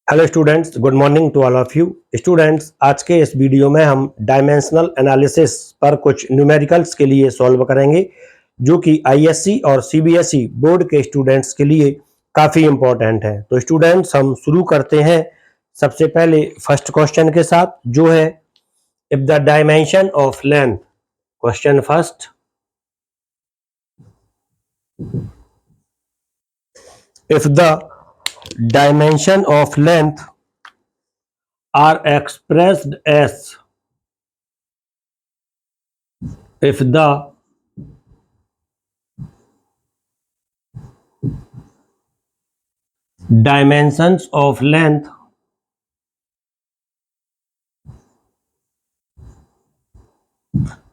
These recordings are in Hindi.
Hello students, good morning to all of you. Students, आज के इस वीडियो में हम डायमेंशनल एनालिसिस पर कुछ न्यूमेरिकल्स के लिए सॉल्व करेंगे, जो कि आईएससी और सीबीएसई बोर्ड के स्टूडेंट्स के लिए काफ़ी इम्पोर्टेंट है। तो स्टूडेंट्स, हम शुरू करते हैं सबसे पहले फर्स्ट क्वेश्चन के साथ, जो है if the dimension of length. Question first, if the dimension of length are expressed as if the dimensions of length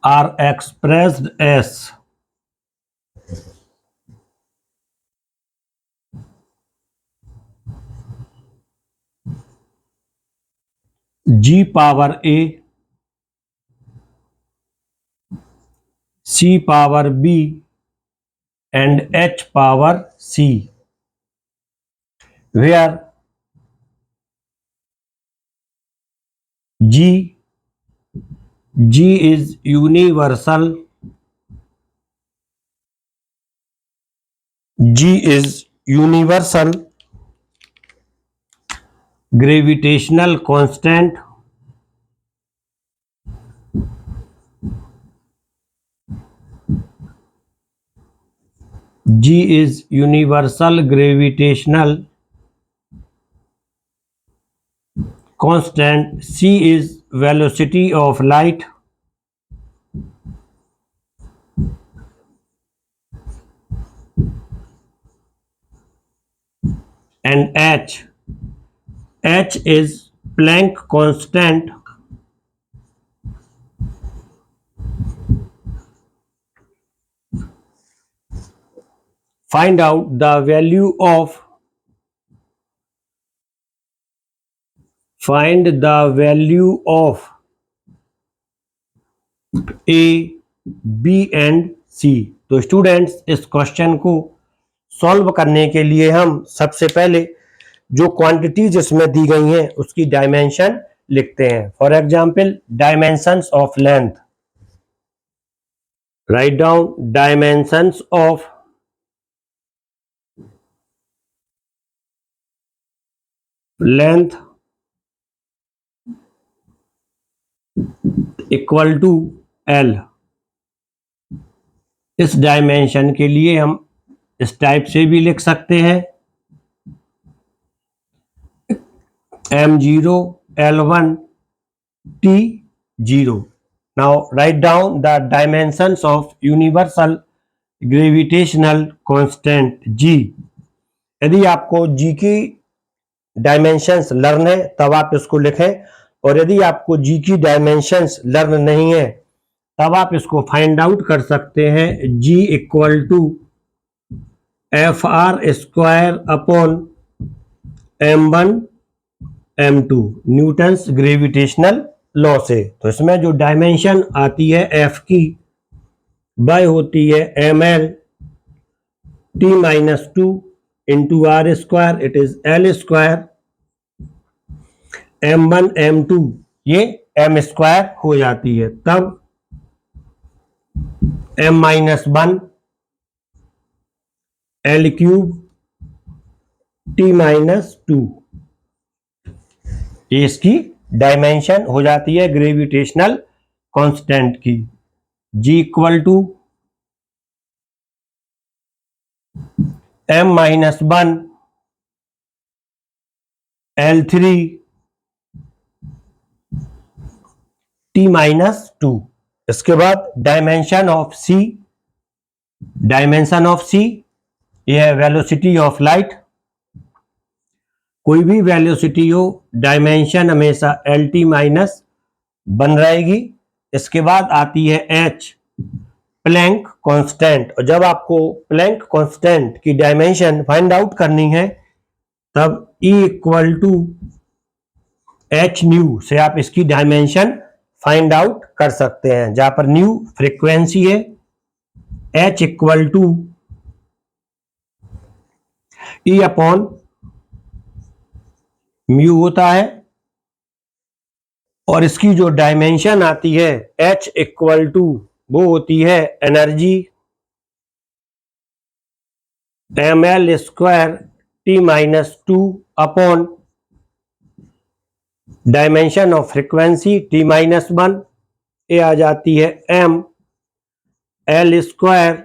are expressed as g power a, c power b and h power c, where g is universal, gravitational constant, g is universal gravitational constant, c is velocity of light, and h is Planck constant. Find out the value of A, B and C। तो स्टूडेंट्स, इस क्वेश्चन को सॉल्व करने के लिए हम सबसे पहले जो क्वांटिटीज इसमें दी गई हैं उसकी डायमेंशन लिखते हैं। For example, dimensions of length. Right down dimensions of length equal to L। इस डायमेंशन के लिए हम इस टाइप से भी लिख सकते हैं, m0 L1 T0। Now write down the dimensions of universal gravitational constant G। यदि आपको G की डायमेंशंस लर्न है तब आप इसको लिखें, और यदि आपको G की डायमेंशंस लर्न नहीं है तब आप इसको फाइंड आउट कर सकते हैं। G equal to FR square upon M1 M2 Newton's gravitational law से। तो इसमें जो डायमेंशन आती है F की वह होती है ML T-2 into R square, it is L square. M1 M2 ये M स्क्वायर हो जाती है, तब M-1 L क्यूब T-2, ये इसकी डायमेंशन हो जाती है ग्रेविटेशनल कांस्टेंट की। G equal to M-1 L3 T-2। इसके बाद डायमेंशन ऑफ C यह है वेलोसिटी ऑफ लाइट। कोई भी वेलोसिटी हो, डायमेंशन हमेशा LT माइनस बन रहेगी। इसके बाद आती है H, प्लैंक कांस्टेंट। और जब आपको प्लैंक कांस्टेंट की डायमेंशन फाइंड आउट करनी है तब E equal to H nu से आप इसकी डायमेंशन फाइंड आउट कर सकते हैं, जहां पर न्यू फ्रीक्वेंसी है, H equal to E upon mu होता है, और इसकी जो डायमेंशन आती है H इक्वल टू वो होती है energy ml square T minus 2 upon dimension of frequency T minus 1, ये आ जाती है m L square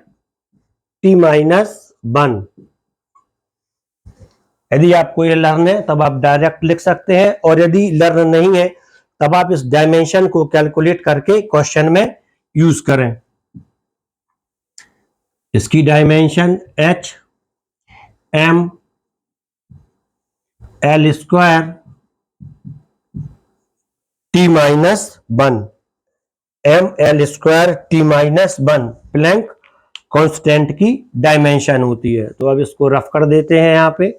T minus 1। यदि आपको ये लर्न है तब आप डायरेक्ट लिख सकते हैं, और यदि लर्न नहीं है तब आप इस डायमेंशन को कैलकुलेट करके क्वेश्चन में यूज करें। इसकी dimension H m L square T minus 1, m L square T minus 1 Planck constant की डायमेंशन होती है। तो अब इसको रफ कर देते हैं यहाँ पे।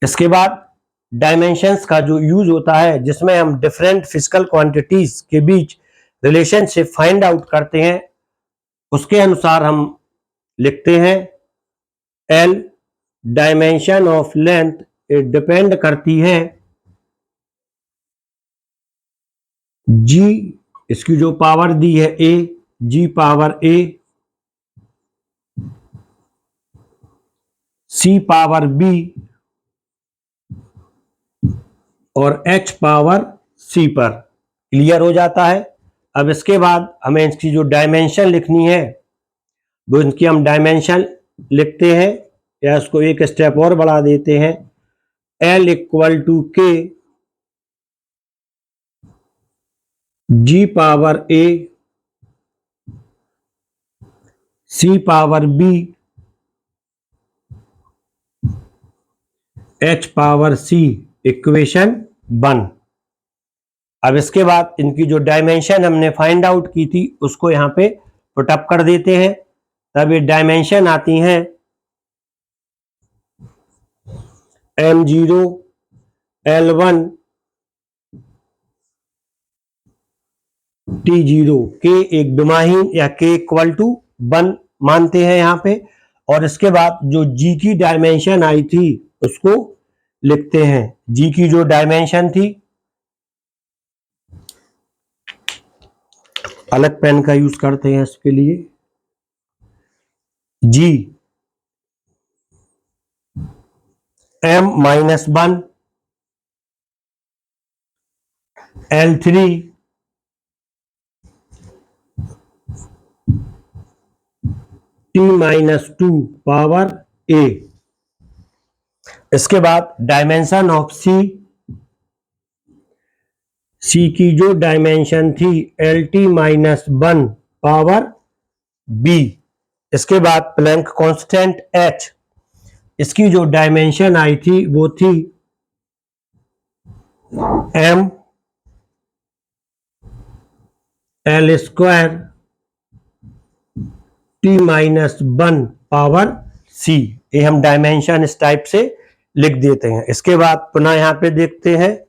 इसके बाद डायमेंशंस का जो यूज होता है जिसमें हम डिफरेंट फिजिकल क्वांटिटीज के बीच रिलेशनशिप फाइंड आउट करते हैं, उसके अनुसार हम लिखते हैं L dimension of length depend करती है G, इसकी जो पावर दी है A, G power A, C power B और H पावर C पर। क्लियर हो जाता है। अब इसके बाद हमें इसकी जो डायमेंशन लिखनी है वो इनकी हम डायमेंशन लिखते हैं, या इसको एक स्टेप और बढ़ा देते हैं। L equal to K G power A C power B H power C equation 1। अब इसके बाद इनकी जो डायमेंशन हमने फाइंड आउट की थी उसको यहाँ पे पुट अप कर देते हैं। तब ये डायमेंशन आती हैं m0 L1 T0, K एक विमाहीन या K इक्वल टू 1 मानते हैं यहाँ पे। और इसके बाद जो G की डायमेंशन आई थी उसको लिखते हैं। G की जो डायमेंशन थी, अलग पेन का यूज करते हैं इसके लिए, G m-1 L3 T-2 power A। इसके बाद डायमेंशन ऑफ C की जो डायमेंशन थी LT-1 पावर B। इसके बाद प्लैंक कांस्टेंट H, इसकी जो डायमेंशन आई थी वो थी m L square T-1 power C। ये हम डायमेंशन इस टाइप से लिख देते हैं। इसके बाद पुनः यहां पे देखते हैं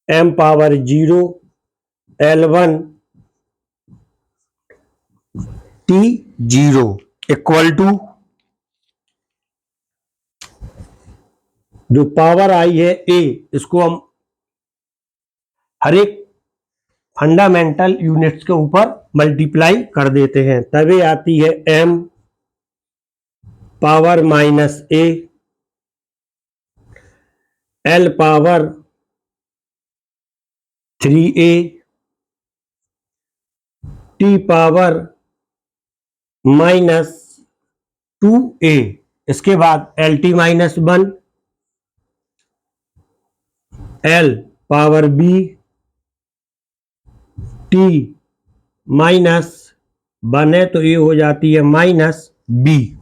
m power 0 L1 T0 equal to जो पावर आई है A, इसको हम हर एक फंडामेंटल यूनिट्स के ऊपर मल्टीप्लाई कर देते हैं। तभी आती है m power -A L power 3A T power -2A। इसके बाद LT-1 L power B T-1 है तो ये हो जाती है -B।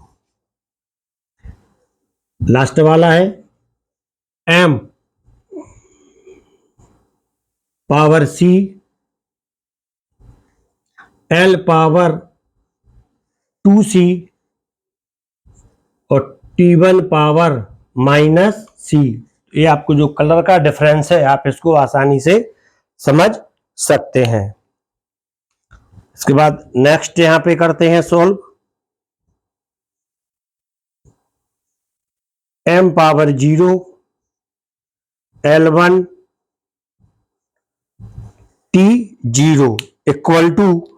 लास्ट वाला है M power C L power 2C और T1 पावर -C। ये आपको जो कलर का डिफरेंस है आप इसको आसानी से समझ सकते हैं। इसके बाद नेक्स्ट यहां पे करते हैं solve. m power 0 L1 T0 equal to,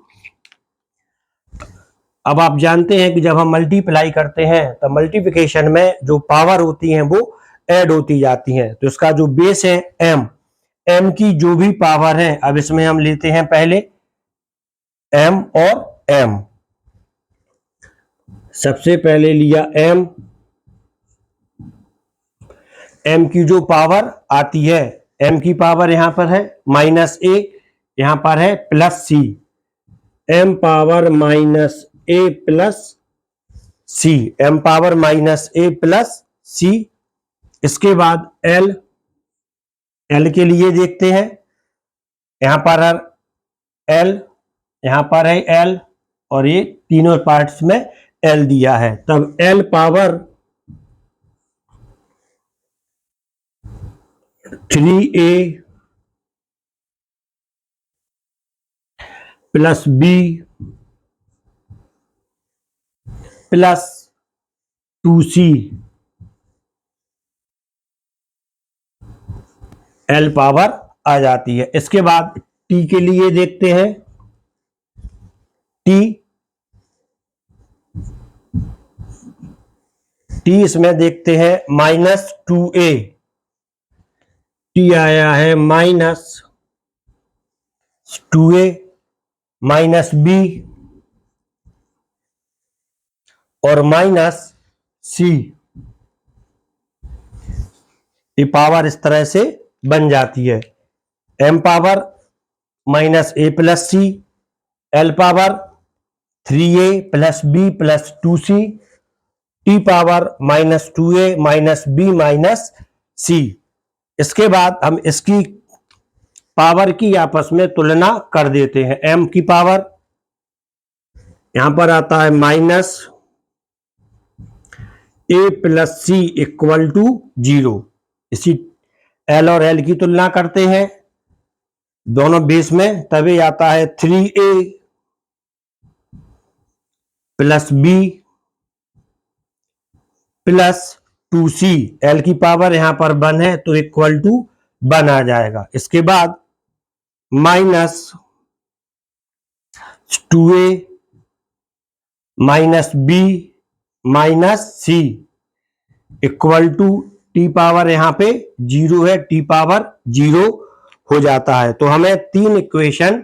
अब आप जानते हैं कि जब हम मल्टीप्लाई करते हैं तो मल्टीप्लिकेशन में जो पावर होती हैं वो ऐड होती जाती हैं। तो इसका जो बेस है m की जो भी पावर है, अब इसमें हम लेते हैं पहले m और m। सबसे पहले लिया m की जो पावर आती है, m की पावर यहां पर है -a, यहां पर है +c, m power -a plus c, m power -a plus c। इसके बाद l के लिए देखते हैं, यहां पर है l, यहां पर है l, और ये तीनों पार्ट्स में l दिया है। तब l power 3a plus b plus 2c, l power आ जाती है। इसके बाद t के लिए देखते हैं, t इसमें देखते हैं -2a, t आया है -2a -b और -c। ये पावर इस तरह से बन जाती है, m power -a plus c, l power 3a plus b plus 2c, t power -2a -b -c। इसके बाद हम इसकी पावर की आपस में तुलना कर देते हैं। m की पावर यहां पर आता है -a plus c equal to 0। इसी l और l की तुलना करते हैं दोनों बेस में, तभी आता है 3a plus b plus 2c, l की पावर यहां पर 1 है तो इक्वल टू 1 आ जाएगा। इसके बाद -2a minus b minus c equal to, t power यहां पे 0 है, t पावर 0 हो जाता है। तो हमें 3 इक्वेशन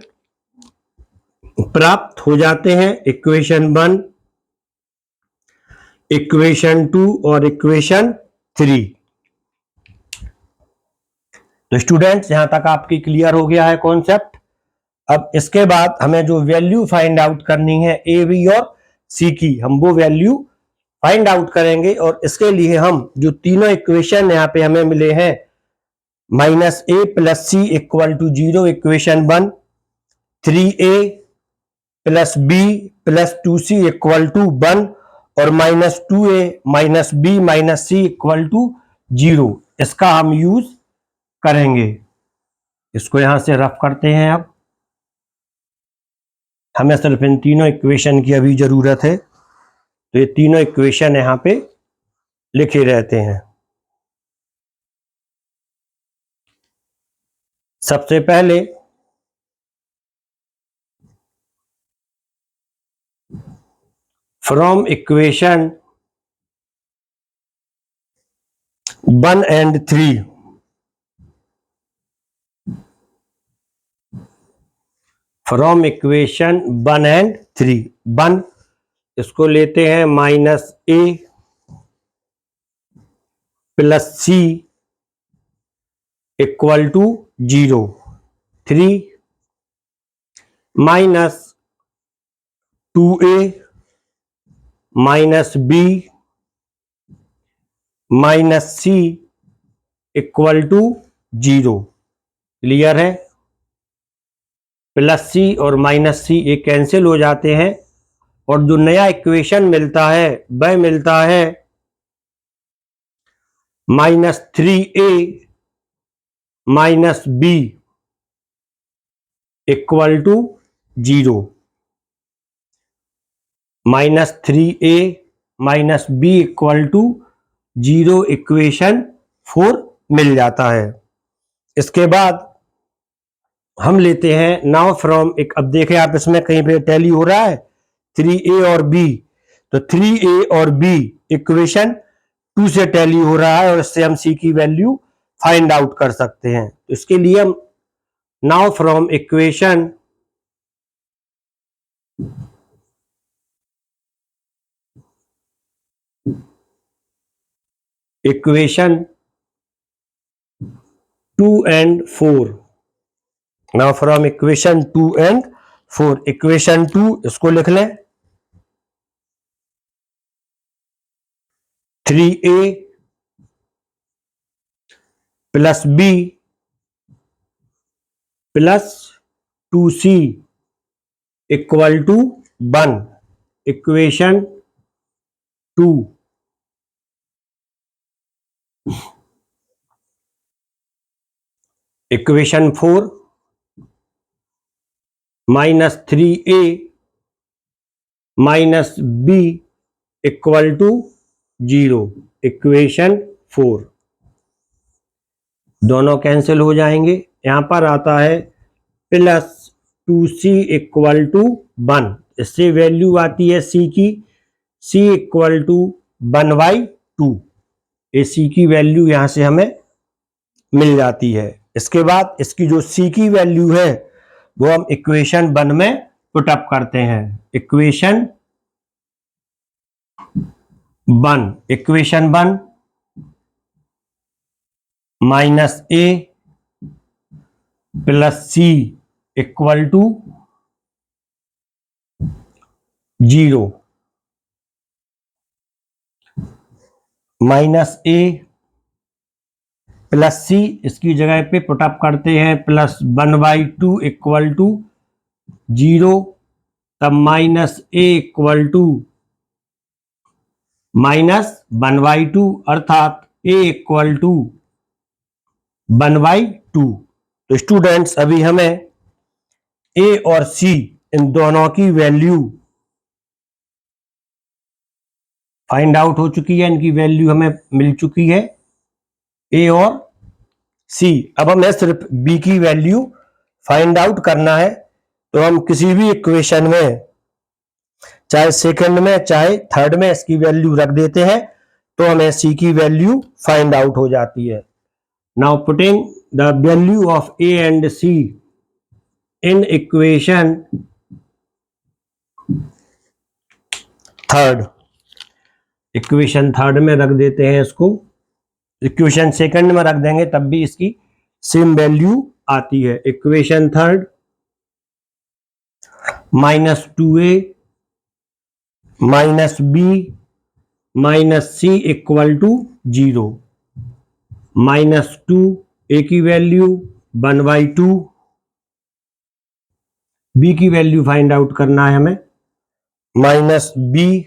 प्राप्त हो जाते हैं, इक्वेशन 1, इक्वेशन 2 और इक्वेशन 3। तो स्टूडेंट्स यहां तक आपकी क्लियर हो गया है कॉन्सेप्ट। अब इसके बाद हमें जो वैल्यू फाइंड आउट करनी है ए बी और सी की, हम वो वैल्यू फाइंड आउट करेंगे। और इसके लिए हम जो तीनों इक्वेशन यहाँ पे हमें मिले हैं, -a plus C equal to 0 equation 1, 3a plus b plus 2c equal to 1 और -2a minus b minus c equal to 0, इसका हम यूज करेंगे। इसको यहां से रफ करते हैं। अब हमें सिर्फ इन तीनों इक्वेशन की अभी जरूरत है, तो ये तीनों इक्वेशन यहां पे लिखे रहते हैं। सबसे पहले from equation 1 and 3, from equation 1 and 3, 1 इसको लेते हैं -a plus c equal to 0, 3 -2a minus b minus c equal to 0। Clear है? प्लस सी और माइनस सी ये कैंसिल हो जाते हैं और जो नया इक्वेशन मिलता है वह मिलता है -3a minus b equal to 0। -3a minus B equal to 0 equation 4 मिल जाता है। इसके बाद हम लेते हैं नाउ फ्रॉम एक, अब देखें आप इसमें कहीं पे टैली हो रहा है 3a और b, तो 3a और b इक्वेशन 2 से टैली हो रहा है और इससे हम c की वैल्यू फाइंड आउट कर सकते हैं। तो इसके लिए हम now from equation equation 2 and 4, now from equation 2 and 4, equation 2 इसको लिख लें 3a plus b plus 2c equal to 1, equation 2। Equation 4 -3a minus b equal to 0, equation 4। दोनों कैंसिल हो जाएंगे, यहां पर आता है प्लस 2c इक्वल टू 1, इससे वैल्यू आती है c की, c इक्वल टू 1/2, ये c की वैल्यू यहां से हमें मिल जाती है। इसके बाद इसकी जो c की वैल्यू है वो हम इक्वेशन 1 में पुटअप करते हैं। Equation 1 -a plus c equal to 0, -a plus c इसकी जगह पे पुटअप करते हैं प्लस 1/2 इक्वल टू 0, तब -a इक्वल टू -1/2 अर्थात a इक्वल टू 1/2। तो स्टूडेंट्स अभी हमें a और c इन दोनों की वैल्यू फाइंड आउट हो चुकी है, इनकी वैल्यू हमें मिल चुकी है a और c। अब हमें सिर्फ b की वैल्यू फाइंड आउट करना है, तो हम किसी भी इक्वेशन में चाहे सेकंड में चाहे थर्ड में इसकी वैल्यू रख देते हैं तो हमें c की वैल्यू फाइंड आउट हो जाती है। Now putting the value of a and c in equation third, equation third में रख देते हैं इसको, इक्वेशन सेकंड में रख देंगे तब भी इसकी सेम वैल्यू आती है। Equation third -2a minus b minus c equal to 0, -2 a की वैल्यू 1/2, b की वैल्यू फाइंड आउट करना है हमें, -b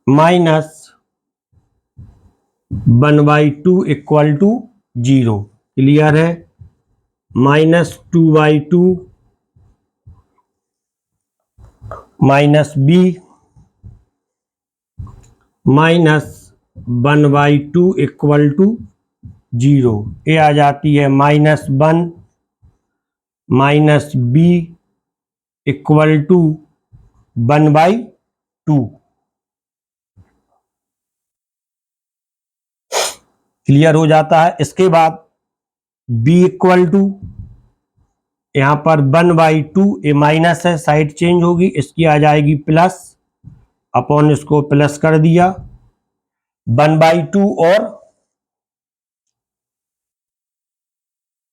minus 1/2 equal to 0, clear है, -2/2 minus b minus 1/2 equal to 0, ये आ जाती है -1 minus b equal to 1/2, clear हो जाता है। इसके बाद b इक्वल टू, यहां पर 1/2 ये माइनस है, साइड चेंज होगी, इसकी आ जाएगी प्लस, अपॉन इसको प्लस कर दिया, 1/2 और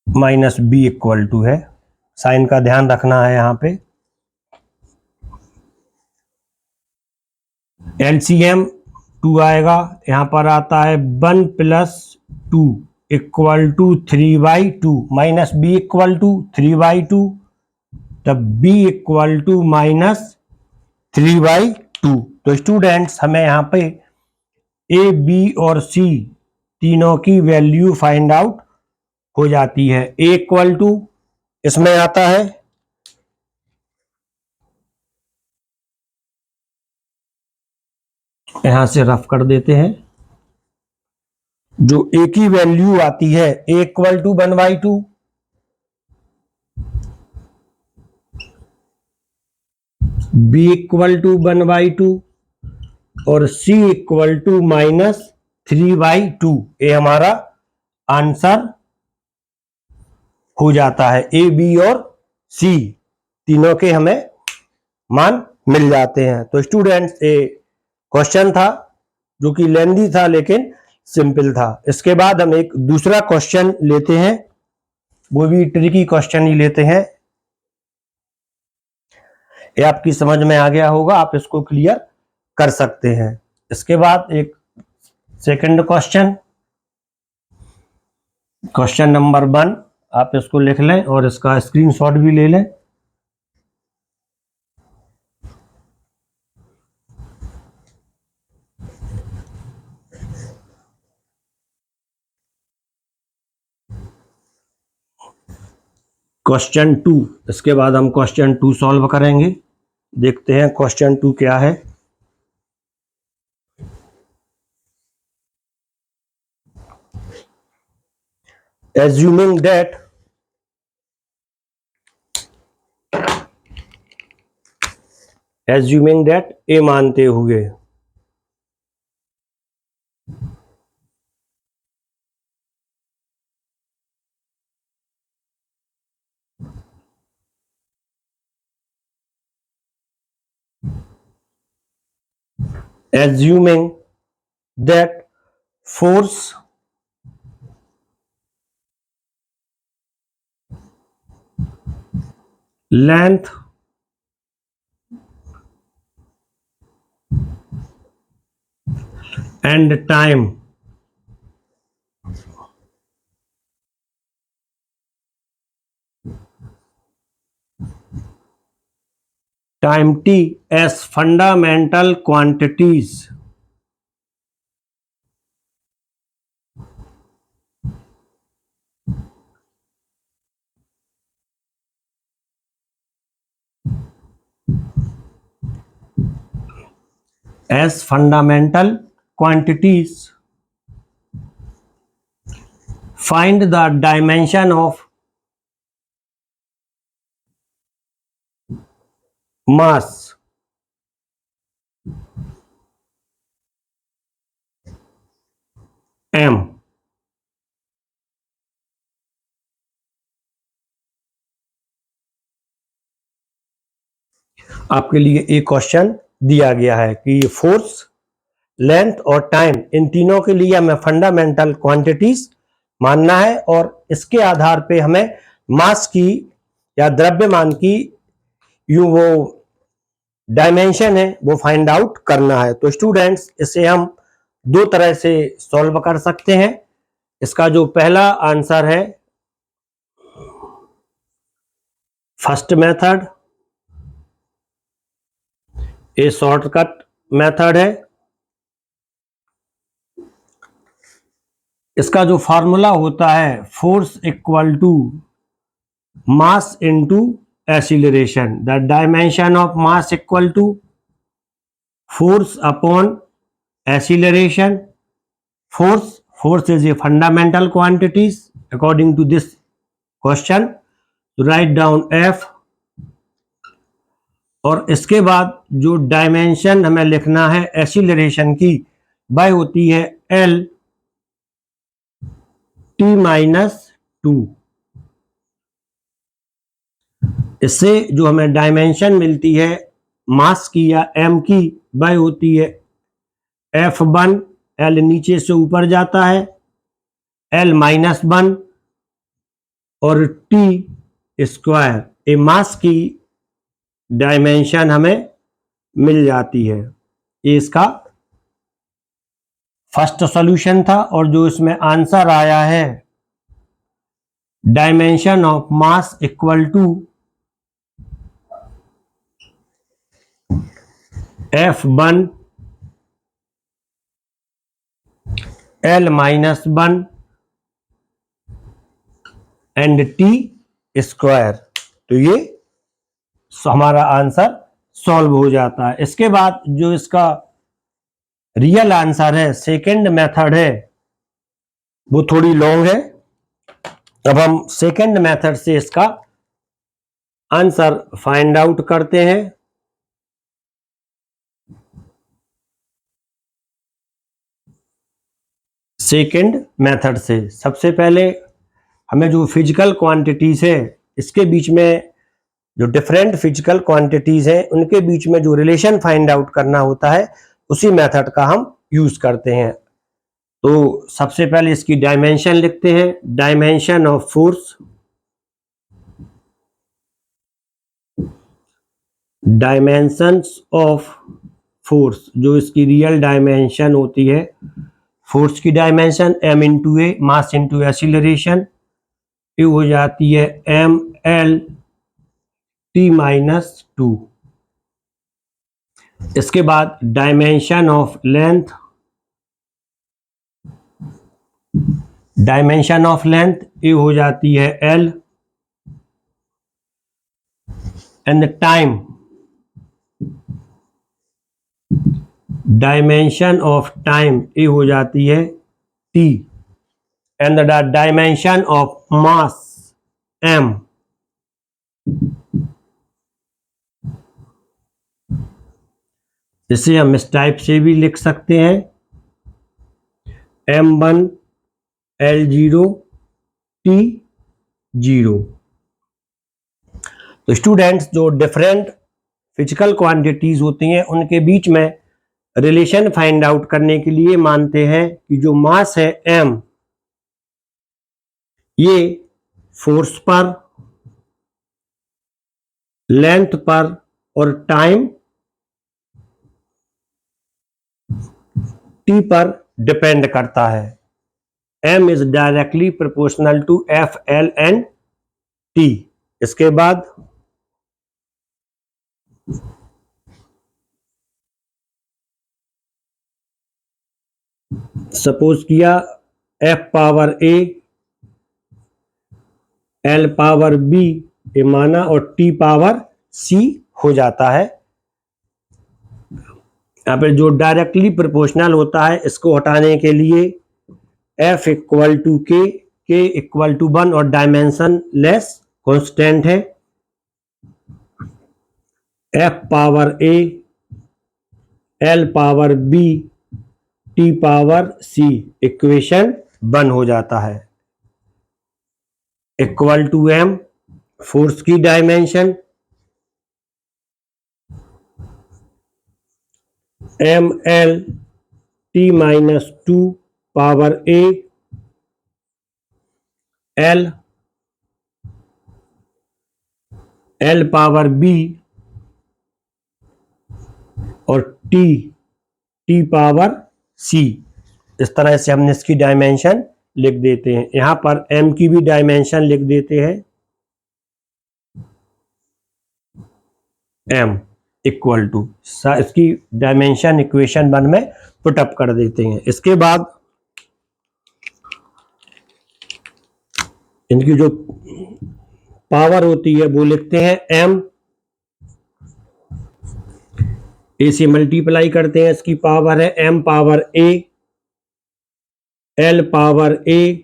माइनस b इक्वल टू है, साइन का ध्यान रखना है यहां पे। एलसीएम 2 आएगा, यहां पर आता है 1 + 2 equal to 3/2, minus b equal to 3/2, तब b इक्वल टू -3/2। तो स्टूडेंट्स हमें यहाँ पे a, b और c तीनों की वैल्यू फाइंड आउट हो जाती है। a इक्वल टू इसमें आता है यहां से रफ कर देते हैं। जो ए की वैल्यू आती है A equal to 1/2, B equal to 1/2 और सी इक्वल टू -3/2, ये हमारा आंसर हो जाता है। ए बी और सी तीनों के हमें मान मिल जाते हैं। तो स्टूडेंट्स, ये क्वेश्चन था जो कि लेंथी था लेकिन सिंपल था। इसके बाद हम एक दूसरा क्वेश्चन लेते हैं, वो भी ट्रिकी क्वेश्चन ही लेते हैं। ये आपकी समझ में आ गया होगा, आप इसको क्लियर कर सकते हैं। इसके बाद एक सेकंड क्वेश्चन, क्वेश्चन नंबर 1, आप इसको लिख लें और इसका स्क्रीनशॉट भी ले लें। क्वेश्चन 2, इसके बाद हम क्वेश्चन 2 सॉल्व करेंगे। देखते हैं क्वेश्चन 2 क्या है। Assuming that ए मानते हुए assuming that force length and time t as fundamental quantities find the dimension of mass m। आपके लिए एक क्वेश्चन दिया गया है कि फोर्स, लेंथ और टाइम, इन तीनों के लिए हमें फंडामेंटल क्वांटिटीज मानना है और इसके आधार पे हमें मास की या द्रव्यमान की यूं वो डायमेंशन है वो फाइंड आउट करना है। तो स्टूडेंट्स, इसे हम दो तरह से सॉल्व कर सकते हैं। इसका जो पहला आंसर है, फर्स्ट मेथड, ये शॉर्टकट मेथड है। इसका जो फॉर्मूला होता है, force equal to mass into acceleration, the dimension of mass equal to force upon acceleration. Force is a fundamental quantities according to this question. Write down F, और इसके बाद जो डायमेंशन हमें लिखना है एक्सीलरेशन की, वह होती है L t-2। इससे जो हमें डायमेंशन मिलती है मास की या m की, वह होती है F1, L नीचे से ऊपर जाता है, L-1 और t स्क्वायर, ए मास की डायमेंशन हमें मिल जाती है। ये इसका फर्स्ट सॉल्यूशन था। और जो इसमें आंसर आया है, dimension of mass equal to F1 L-1 and t square. तो ये हमारा आंसर सॉल्व हो जाता है। इसके बाद जो इसका रियल आंसर है सेकंड मेथड है, वो थोड़ी लॉन्ग है। अब हम सेकंड मेथड से इसका आंसर फाइंड आउट करते हैं। सेकंड मेथड से सबसे पहले हमें जो फिजिकल क्वांटिटीज है, इसके बीच में जो डिफरेंट फिजिकल क्वांटिटीज हैं उनके बीच में जो रिलेशन फाइंड आउट करना होता है, उसी मेथड का हम यूज करते हैं। तो सबसे पहले इसकी डायमेंशन लिखते हैं। Dimension of force, dimensions of force, जो इसकी रियल डायमेंशन होती है फोर्स की डायमेंशन, m इंटू ए, मास इंटू एक्सीलरेशन, ये हो जाती है m l t माइनस 2। इसके बाद dimension of length, dimension of length ये हो जाती है l, and time, dimension of time ये हो जाती है t, and the dimension of mass m, इसे हम इस टाइप से भी लिख सकते हैं m1 l0 t0। तो स्टूडेंट्स, जो डिफरेंट फिजिकल क्वांटिटीज होती हैं उनके बीच में रिलेशन फाइंड आउट करने के लिए मानते हैं कि जो मास है m, ये फोर्स पर, लेंथ पर और टाइम t पर डिपेंड करता है। m is directly proportional to f, l and t। इसके बाद सपोज किया f power a, l power b ये माना और t पावर c हो जाता है। यहाँ पे जो डायरेक्टली प्रोपोर्शनल होता है इसको हटाने के लिए f equal to k equal to 1 और डायमेंशन लेस कांस्टेंट है। f power a, l power b, t power c, equation 1 हो जाता है। इक्वल टू m, फोर्स की dimension, m l t minus 2 power a, l power b और t पावर c। इस तरह से हमने इसकी डायमेंशन लिख देते हैं। यहां पर m की भी डायमेंशन लिख देते हैं, m इक्वल टू, इसकी डायमेंशन इक्वेशन 1 में पुट अप कर देते हैं। इसके बाद इनकी जो पावर होती है वो लिखते हैं m, ए से मल्टीप्लाई करते हैं, इसकी पावर है m power a, l power a,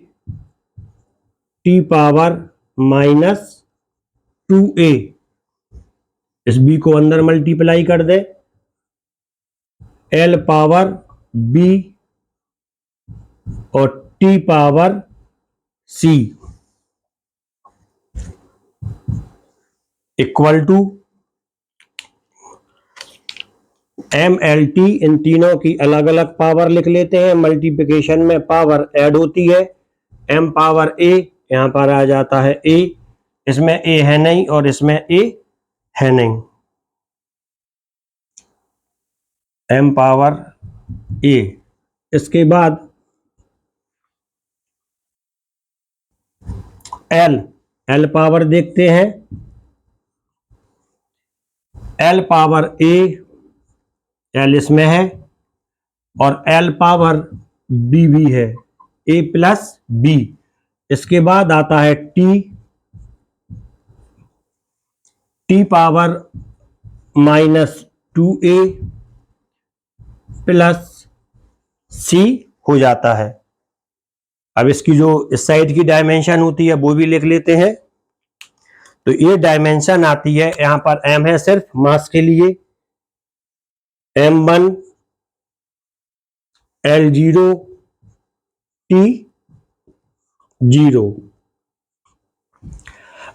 t power minus 2a। इस b को अंदर मल्टीप्लाई कर दे, l पावर b और t power c equal to M L T. इन तीनों की अलग अलग पावर लिख लेते हैं, मल्टीप्लिकेशन में पावर ऐड होती है। m पावर a यहां पर आ जाता है a, इसमें a है नहीं और इसमें a है नहीं, m पावर a। इसके बाद l पावर देखते हैं, l पावर a, l इसमें है और l पावर b भी है, a प्लस b। इसके बाद आता है t power minus 2a plus C हो जाता है। अब इसकी जो इस साइड की डायमेंशन होती है वो भी लिख लेते हैं। तो ये डायमेंशन आती है, यहां पर m है सिर्फ मास के लिए, m1 L0 T0।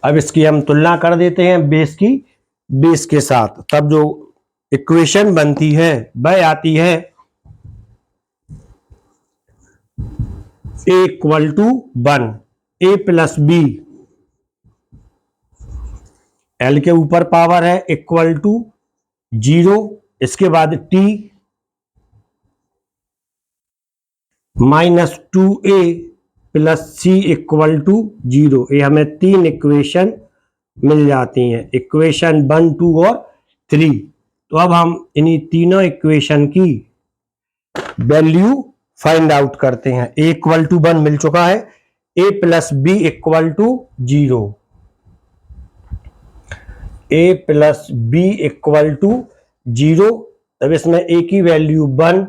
अब इसकी हम तुलना कर देते हैं बेस की बेस के साथ, तब जो इक्वेशन बनती है वह आती है a equal to 1 a plus B, L के ऊपर पावर है, इक्वल टू 0, इसके बाद t minus 2a plus C equal to 0। ये हमें 3 इक्वेशन मिल जाती हैं, इक्वेशन 1, 2 और 3। तो अब हम इन्हीं तीनों इक्वेशन की वैल्यू फाइंड आउट करते हैं। a इक्वल टू 1 मिल चुका है, a plus B equal to 0, a plus B equal to 0। तब इसमें a की value 1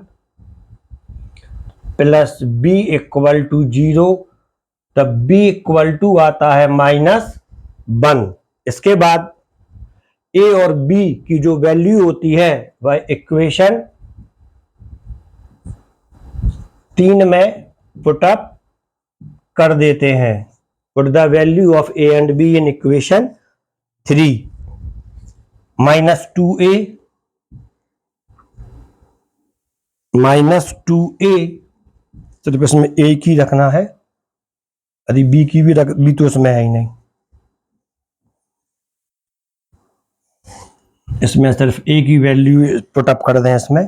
plus b equal to 0, तब b इक्वल टू आता है -1। इसके बाद a और b की जो वैल्यू होती है वह इक्वेशन 3 में पुटअप कर देते हैं। Put the value of a and b in equation 3, -2a सिर्फ इसमें a की रखना है, यदि b की भी रख b तो इसमें है ही नहीं, इसमें सिर्फ a की वैल्यू पुटअप कर दें। इसमें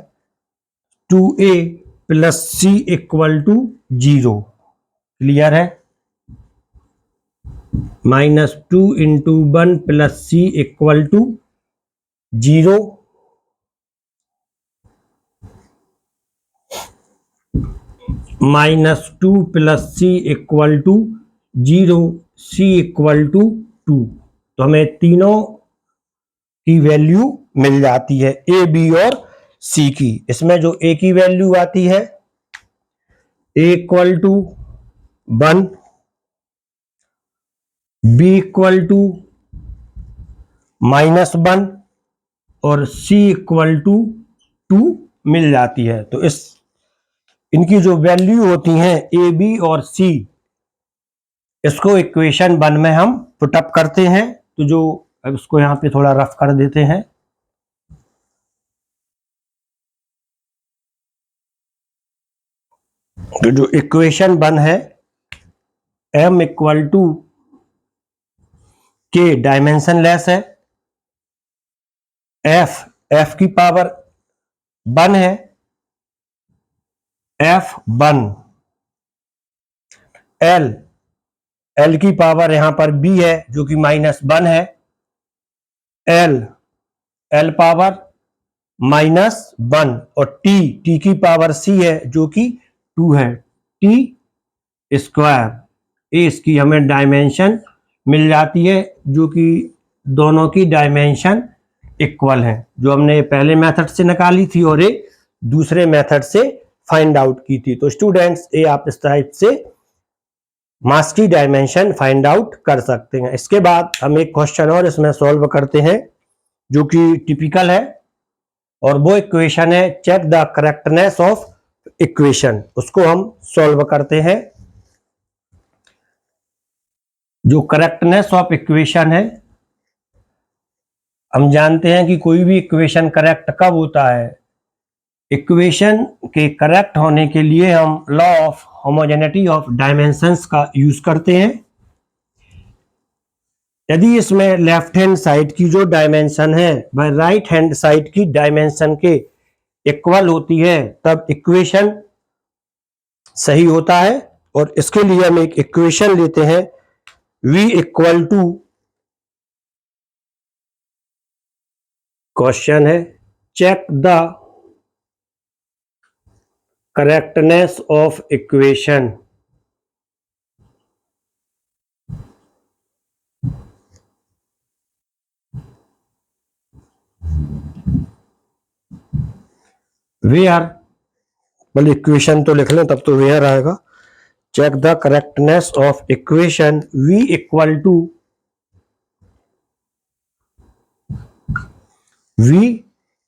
2a plus C equal to 0, clear है। -2 into 1 plus C equal to 0, -2 plus C equal to 0, C equal to 2। तो हमें तीनों की वैल्यू मिल जाती है, ए बी और सी की। इसमें जो ए की वैल्यू आती है A equal to 1, B equal to -1 और सी इक्वल टू 2 मिल जाती है। तो इस इनकी जो वैल्यू होती हैं ए बी और सी, इसको इक्वेशन 1 में हम पुटअप करते हैं। तो जो अब इसको यहां पे थोड़ा रफ कर देते हैं। तो जो इक्वेशन 1 है, m इक्वल टू के डायमेंशन लेस है, f की पावर 1 है, f1, l की पावर यहां पर b है जो कि -1 है, l पावर -1 और t की पावर c है जो कि 2 है, t स्क्वायर। इसकी हमें डायमेंशन मिल जाती है जो कि दोनों की डायमेंशन इक्वल है, जो हमने पहले मेथड से निकाली थी और एक दूसरे मेथड से फाइंड आउट की थी। तो स्टूडेंट्स, ये आप इस टाइप से मास की डायमेंशन फाइंड आउट कर सकते हैं। इसके बाद हम एक क्वेश्चन और इसमें सॉल्व करते हैं जो कि टिपिकल है, और वो इक्वेशन है check the correctness of equation. उसको हम सॉल्व करते हैं। जो करेक्टनेस ऑफ इक्वेशन है, हम जानते हैं कि कोई भी इक्वेशन करेक्ट कब होता है, इक्वेशन के करेक्ट होने के लिए हम law of homogeneity of dimensions का यूज करते हैं। यदि इसमें लेफ्ट हैंड साइड की जो डायमेंशन है वह राइट हैंड साइड की डायमेंशन के इक्वल होती है, तब इक्वेशन सही होता है। और इसके लिए हम एक इक्वेशन लेते हैं, v इक्वल टू, क्वेश्चन है check the correctness of equation. Where बोले इक्वेशन तो लिख लें तब तो वेयर आएगा। Check the correctness of equation v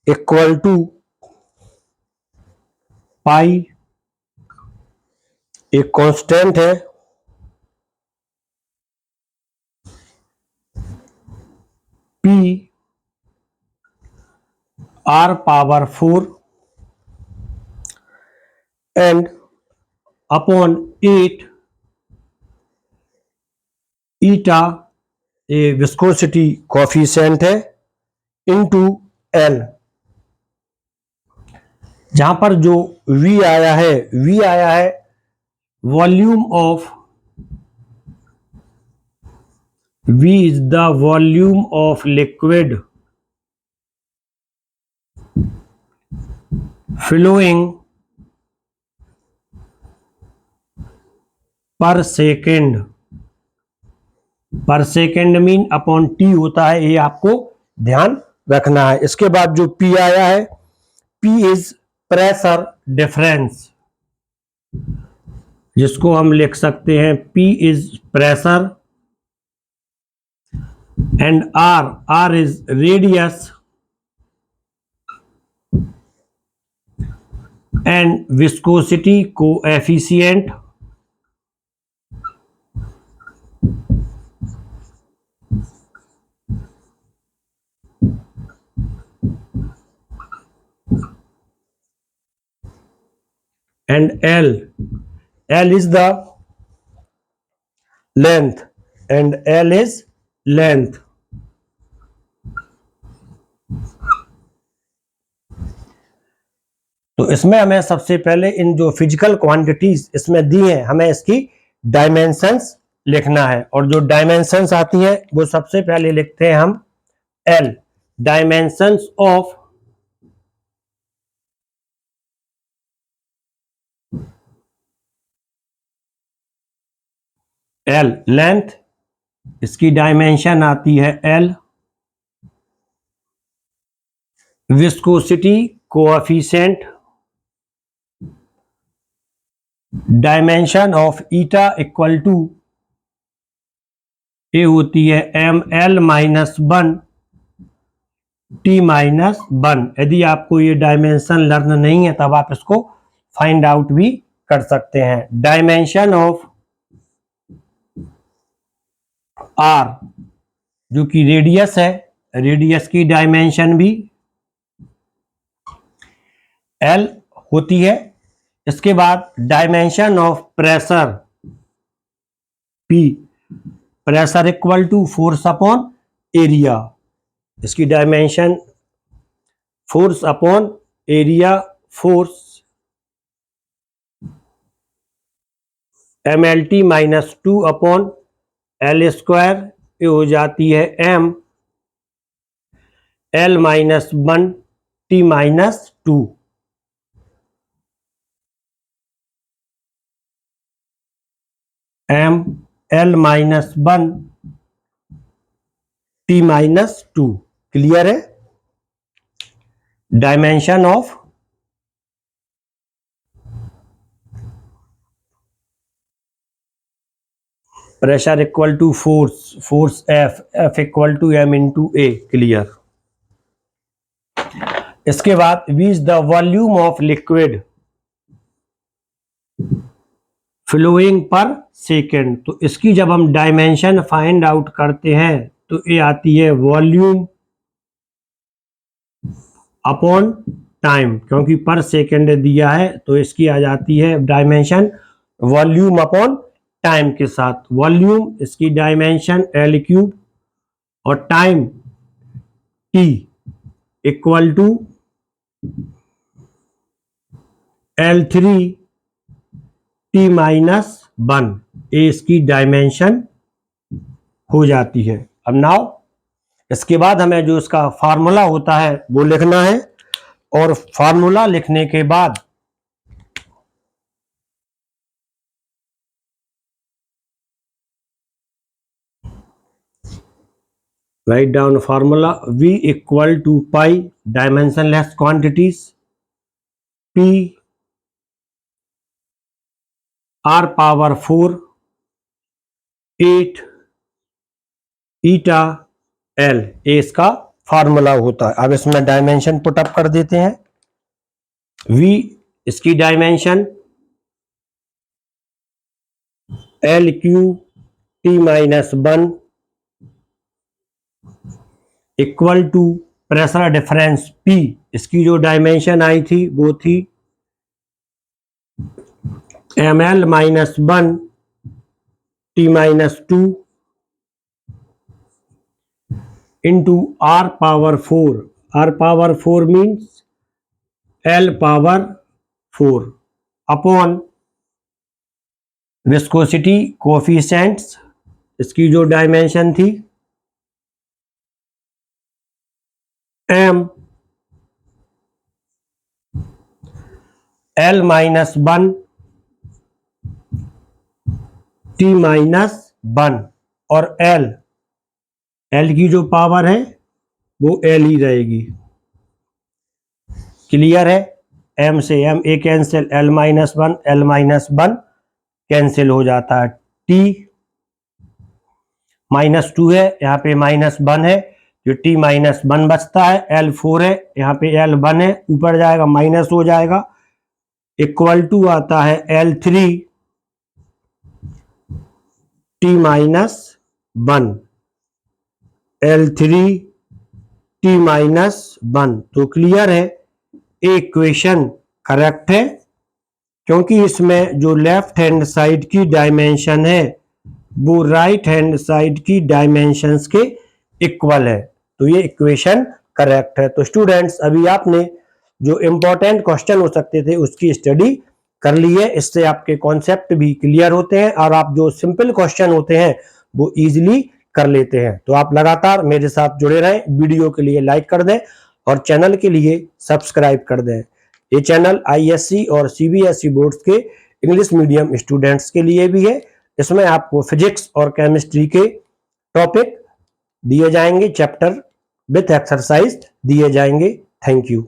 equal to pi, एक कांस्टेंट है, p r power 4 and upon 8 eta a viscosity coefficient है इनटू L। जहां पर जो V आया है volume of, V is the volume of liquid flowing per second mean upon T होता है, ये आपको ध्यान रखना है। इसके बाद जो P आया है, P इज प्रेशर डिफरेंस, जिसको हम लिख सकते हैं P is pressure and R is radius and viscosity coefficient and L is the length and L is length। तो इसमें हमें सबसे पहले इन जो फिजिकल क्वांटिटीज इसमें दी हैं, हमें इसकी डायमेंशंस लिखना है, और जो डायमेंशंस आती हैं वो सबसे पहले लिखते हैं हम L, dimensions of L length, इसकी डायमेंशन आती है L, viscosity coefficient, dimension of eta equal to ये होती है ml माइनस 1 t माइनस 1। यदि आपको ये डायमेंशन लर्न नहीं है तब आप इसको फाइंड आउट भी कर सकते हैं। डायमेंशन ऑफ r जो कि रेडियस है, रेडियस की डायमेंशन भी L होती है। इसके बाद dimension of pressure P, pressure equal to force upon area, इसकी dimension force upon area, force mlt minus 2 upon L square, ये हो जाती है m L minus 1 t minus 2। m L minus 1 t minus 2। Clear है? Dimension of pressure equal to force F equal to m into A. Clear. इसके बाद V is the volume of liquid flowing per second. तो इसकी जब हम डायमेंशन फाइंड आउट करते हैं तो ये आती है वॉल्यूम अपॉन टाइम, क्योंकि पर सेकेंड दिया है तो इसकी आ जाती है डायमेंशन वॉल्यूम अपॉन टाइम के साथ। वॉल्यूम इसकी डायमेंशन L क्यूब और time T equal to L3 T minus 1, ये इसकी डायमेंशन हो जाती है। अब नाउ इसके बाद हमें जो इसका फार्मूला होता है वो लिखना है, और फार्मूला लिखने के बाद right down formula V equal to pi dimensionless quantities P r power 4 8 eta l, ये इसका फार्मूला होता है। अब इसमें डायमेंशन पुट अप कर देते हैं। v इसकी dimension l cube t minus 1 equal to pressure difference P, इसकी जो डायमेंशन आई थी वो थी ml minus 1 t minus 2 into r power 4, r power 4 means l power 4 upon viscosity coefficients, इसकी जो डायमेंशन थी m l minus 1 t minus 1 और l की जो पावर है वो l ही रहेगी। क्लियर है? m से m a cancel, l minus 1 cancel हो जाता है। t माइनस 2 है, यहाँ पे माइनस 1 है, जो t माइनस 1 बचता है, l 4 है, यहाँ पे l 1 है, ऊपर जाएगा माइनस हो जाएगा, इक्वल टू आता है l3 t minus 1, l3 t minus 1। तो क्लियर है, इक्वेशन करेक्ट है, क्योंकि इसमें जो लेफ्ट हैंड साइड की डायमेंशन है वो राइट हैंड साइड की डायमेंशंस के इक्वल है। तो ये इक्वेशन करेक्ट है। तो स्टूडेंट्स, अभी आपने जो इम्पोर्टेंट क्वेश्चन हो सकते थे उसकी स्टडी कर ली है। इससे आपके कॉन्सेप्ट भी क्लियर होते हैं और आप जो सिंपल क्वेश्चन होते हैं वो इजीली कर लेते हैं। तो आप लगातार मेरे साथ जुड़े रहें, वीडियो के लिए लाइक कर दें और चैनल के लिए सब्सक्राइब कर दें। ये चैनल आईएससी और सीबीएसई बोर्ड्स के इंग्लिश मीडियम स्टूडेंट्स के लिए भी है। इसमें आपको फिजिक्स और केमिस्ट्री के टॉपिक दिए जाएंगे, चैप्टर विथ एक्सरसाइज दिए जाएंगे। Thank you.